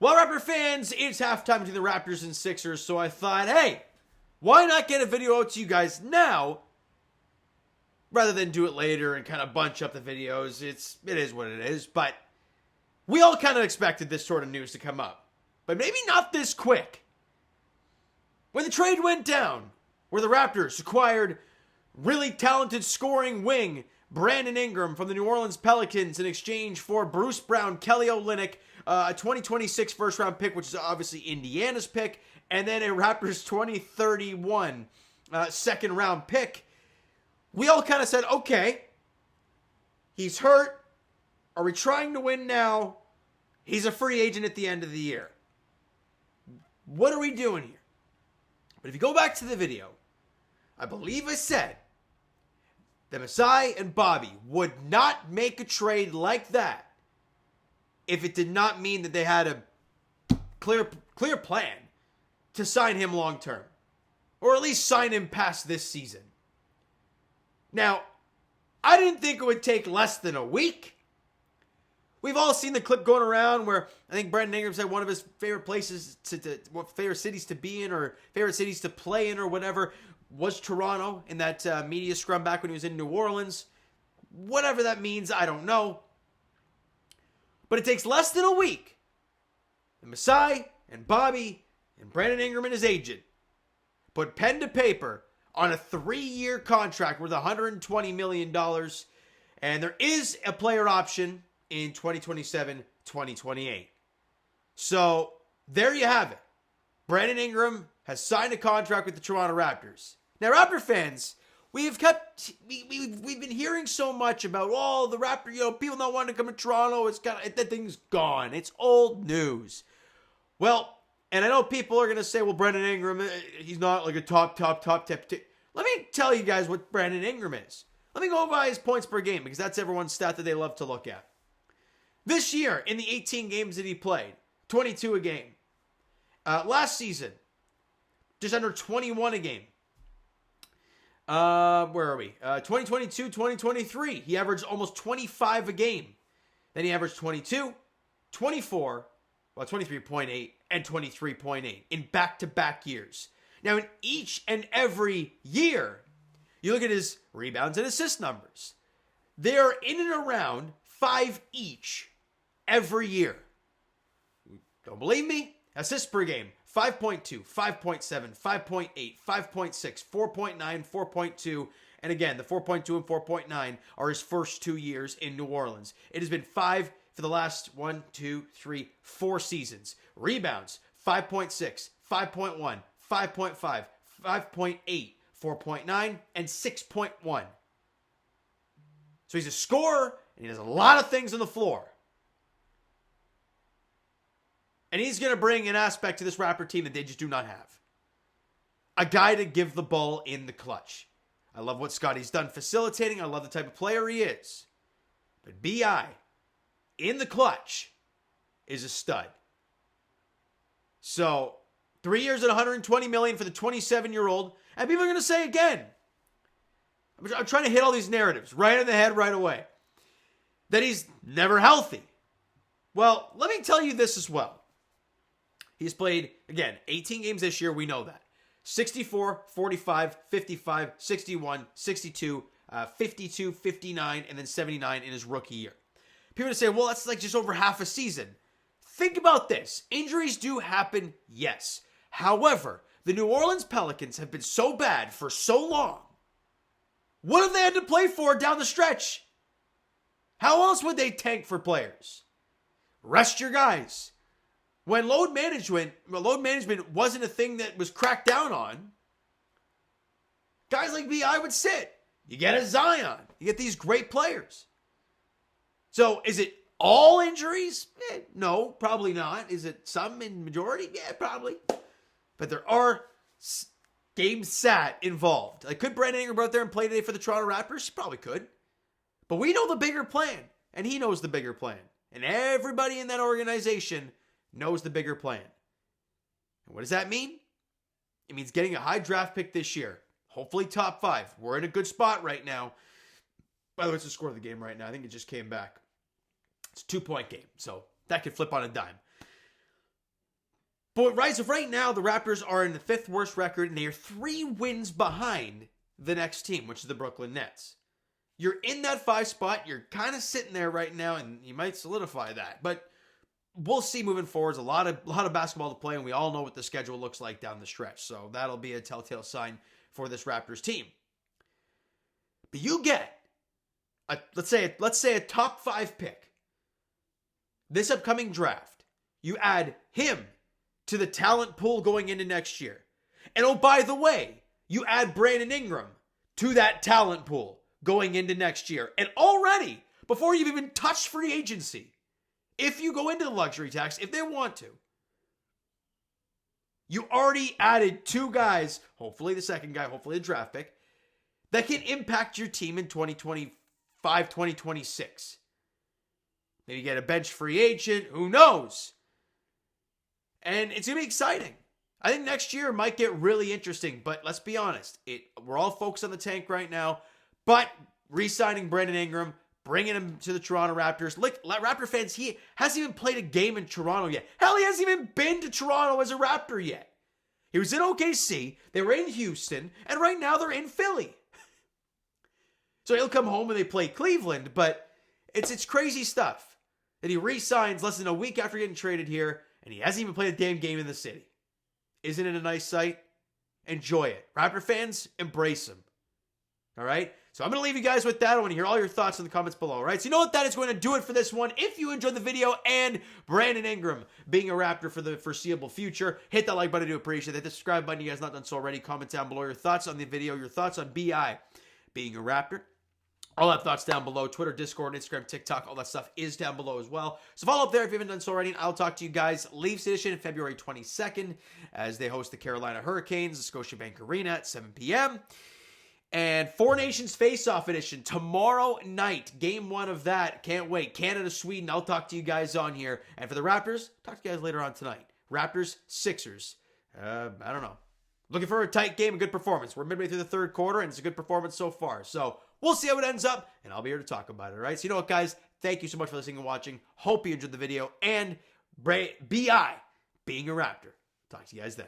Well, Raptor fans, it's halftime between the Raptors and Sixers, so I thought, hey, why not get a video out to you guys now rather than do it later and kind of bunch up the videos. It is what it is, but we all kind of expected this sort of news to come up, but maybe not this quick. When the trade went down, where the Raptors acquired really talented scoring wing Brandon Ingram from the New Orleans Pelicans in exchange for Bruce Brown, Kelly Olynyk, a 2026 first-round pick, which is obviously Indiana's pick, and then a Raptors 2031 second-round pick. We all kind of said, okay, he's hurt. Are we trying to win now? He's a free agent at the end of the year. What are we doing here? But if you go back to the video, I believe I said that Masai and Bobby would not make a trade like that if it did not mean that they had a clear plan to sign him long term, or at least sign him past this season. Now, I didn't think it would take less than a week. We've all seen the clip going around where I think Brandon Ingram said one of his favorite places favorite cities to be in, or favorite cities to play in, or whatever, was Toronto in that media scrum back when he was in New Orleans. Whatever that means, I don't know. But it takes less than a week. And Masai and Bobby and Brandon Ingram and his agent put pen to paper on a 3-year contract worth $120 million. And there is a player option in 2027, 2028. So there you have it. Brandon Ingram has signed a contract with the Toronto Raptors. Now, Raptor fans, we've been hearing so much about, the Raptor, people not wanting to come to Toronto. That thing's gone. It's old news. Well, and I know people are going to say, well, Brandon Ingram, he's not like a top. Let me tell you guys what Brandon Ingram is. Let me go by his points per game, because that's everyone's stat that they love to look at. This year, in the 18 games that he played, 22 a game. Last season, just under 21 a game. Where are we? 2022, 2023, he averaged almost 25 a game. Then he averaged 22, 24, 23.8, and 23.8 in back-to-back years. Now, in each and every year, you look at his rebounds and assist numbers. They're in and around 5 each every year. Don't believe me? Assists per game, 5.2, 5.7, 5.8, 5.6, 4.9, 4.2. And again, the 4.2 and 4.9 are his first 2 years in New Orleans. It has been 5 for the last 4 seasons. Rebounds, 5.6, 5.1, 5.5, 5.8, 4.9, and 6.1. So he's a scorer, and he does a lot of things on the floor. And he's going to bring an aspect to this Raptor team that they just do not have. A guy to give the ball in the clutch. I love what Scotty's done facilitating. I love the type of player he is. But B.I., in the clutch, is a stud. So, 3 years at $120 million for the 27-year-old. And people are going to say again, I'm trying to hit all these narratives right in the head right away, that he's never healthy. Well, let me tell you this as well. He's played, again, 18 games this year. We know that. 64, 45, 55, 61, 62, 52, 59, and then 79 in his rookie year. People are going to say, well, that's like just over half a season. Think about this. Injuries do happen, yes. However, the New Orleans Pelicans have been so bad for so long. What have they had to play for down the stretch? How else would they tank for players? Rest your guys. When load management wasn't a thing that was cracked down on, guys like B.I. would sit. You get a Zion. You get these great players. So is it all injuries? No, probably not. Is it some in majority? Yeah, probably. But there are games sat involved. Like, could Brandon Ingram go out there and play today for the Toronto Raptors? He probably could. But we know the bigger plan, and he knows the bigger plan. And everybody in that organization knows the bigger plan. And what does that mean? It means getting a high draft pick this year. Hopefully top 5. We're in a good spot right now. By the way, it's the score of the game right now. I think it just came back. It's a 2-point game, so that could flip on a dime. But right now, the Raptors are in the 5th worst record, and they are 3 wins behind the next team, which is the Brooklyn Nets. You're in that 5 spot. You're kind of sitting there right now, and you might solidify that. But we'll see moving forward. There's a lot of basketball to play, and we all know what the schedule looks like down the stretch. So that'll be a telltale sign for this Raptors team. But you get let's say a top 5 pick this upcoming draft. You add him to the talent pool going into next year. And oh, by the way, you add Brandon Ingram to that talent pool going into next year. And already, before you've even touched free agency, if you go into the luxury tax, if they want to, you already added 2 guys, hopefully the second guy, hopefully the draft pick, that can impact your team in 2025, 2026. Maybe get a bench free agent, who knows? And it's going to be exciting. I think next year might get really interesting, but let's be honest. We're all focused on the tank right now, but re-signing Brandon Ingram, bringing him to the Toronto Raptors. Look, Raptor fans, he hasn't even played a game in Toronto yet. Hell, he hasn't even been to Toronto as a Raptor yet. He was in OKC, they were in Houston, and right now they're in Philly. So he'll come home and they play Cleveland, but it's crazy stuff that he re-signs less than a week after getting traded here, and he hasn't even played a damn game in the city. Isn't it a nice sight? Enjoy it. Raptor fans, embrace him. All right? So I'm going to leave you guys with that. I want to hear all your thoughts in the comments below. All right? So you know what? That is going to do it for this one. If you enjoyed the video and Brandon Ingram being a Raptor for the foreseeable future, hit that like button. I do appreciate it. Hit the subscribe button. You guys not done so already. Comment down below your thoughts on the video, your thoughts on BI being a Raptor. All that thoughts down below. Twitter, Discord, Instagram, TikTok, all that stuff is down below as well. So follow up there if you haven't done so already. And I'll talk to you guys Leafs edition February 22nd as they host the Carolina Hurricanes at Scotiabank Arena at 7 p.m. And Four Nations Face-Off edition tomorrow night. Game 1 of that. Can't wait. Canada, Sweden. I'll talk to you guys on here. And for the Raptors, talk to you guys later on tonight. Raptors, Sixers. I don't know. Looking for a tight game, a good performance. We're midway through the 3rd quarter, and it's a good performance so far. So we'll see how it ends up, and I'll be here to talk about it, all right? So you know what, guys? Thank you so much for listening and watching. Hope you enjoyed the video, and BI being a Raptor. Talk to you guys then.